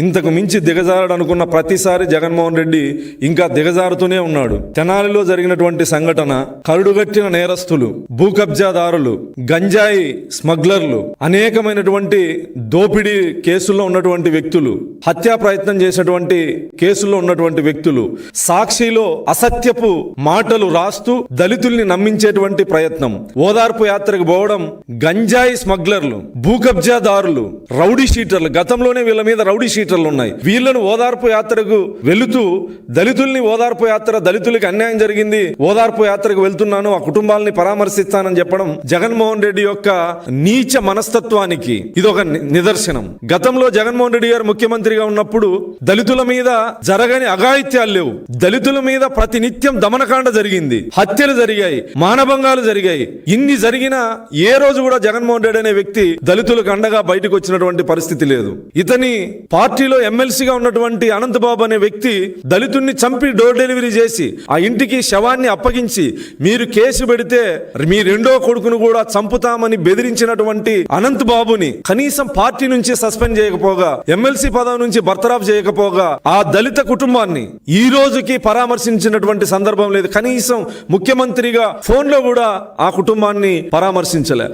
ఇంతకు మించి దిగజారడనుకున్న ప్రతిసారి జగన్మోహన్ రెడ్డి ఇంకా దిగజారుతూనే ఉన్నాడు. తెనాలిలో జరిగినటువంటి సంఘటన, కరుడుగట్టిన నేరస్తులు, భూ కబ్జాదారులు, గంజాయి స్మగ్లర్లు, అనేకమైనటువంటి దోపిడీ కేసుల్లో ఉన్నటువంటి వ్యక్తులు, హత్యా ప్రయత్నం చేసినటువంటి కేసుల్లో ఉన్నటువంటి వ్యక్తులు, సాక్షిలో అసత్యపు మాటలు రాస్తూ దళితుల్ని నమ్మించేటువంటి ప్రయత్నం, ఓదార్పు యాత్రకు పోవడం, గంజాయి స్మగ్లర్లు, భూ కబ్జాదారులు, రౌడీ షీటర్లు, గతంలోనే వీళ్ళ మీద రౌడీ షీటర్లు ఉన్నాయి. వీళ్ళను ఓదార్పు యాత్రకు వెళుతూ దళితుల్ని ఓదార్పు యాత్ర, దళితులకి అన్యాయం జరిగింది, ఓదార్పు యాత్రకు వెళ్తున్నాను, ఆ కుటుంబాలని పరామర్శిస్తానని చెప్పడం జగన్మోహన్ రెడ్డి యొక్క నీచ మనస్తత్వానికి ఇదొక నిదర్శనం. గతంలో జగన్మోహన్ రెడ్డి గారు ముఖ్యమంత్రిగా ఉన్నప్పుడు దళితుల మీద జరగని అఘాయిత్యాలు లేవు. దళితుల మీద ప్రతినిత్యం దమనకాండ జరిగింది, హత్యలు జరిగాయి, మానభంగాలు జరిగాయి. ఇన్ని జరిగినా ఏ రోజు కూడా జగన్మోహన్ రెడ్డి అనే వ్యక్తి దళితులకు అండగా బయటకు వచ్చినటువంటి పరిస్థితి లేదు. ఇతని పార్టీలో ఎమ్మెల్సీగా ఉన్నటువంటి అనంతబాబు అనే వ్యక్తి దళితుడిని చంపి డోర్ డెలివరీ చేసి ఆ ఇంటికి శవాన్ని అప్పగించి మీరు కేసు పెడితే మీ రెండో కొడుకును కూడా చంపుతామని బెదిరించినటువంటి అనంతబాబుని కనీసం పార్టీ నుంచి సస్పెండ్ చేయకపోగా, ఎమ్మెల్సీ పదవి నుంచి బర్తరాఫ్ చేయకపోగా, ఆ దళిత కుటుంబాన్ని ఈ రోజుకి పరామర్శించినటువంటి సందర్భం లేదు. కనీసం ముఖ్యమంత్రిగా ఫోన్లో కూడా ఆ కుటుంబాన్ని పరామర్శించలే.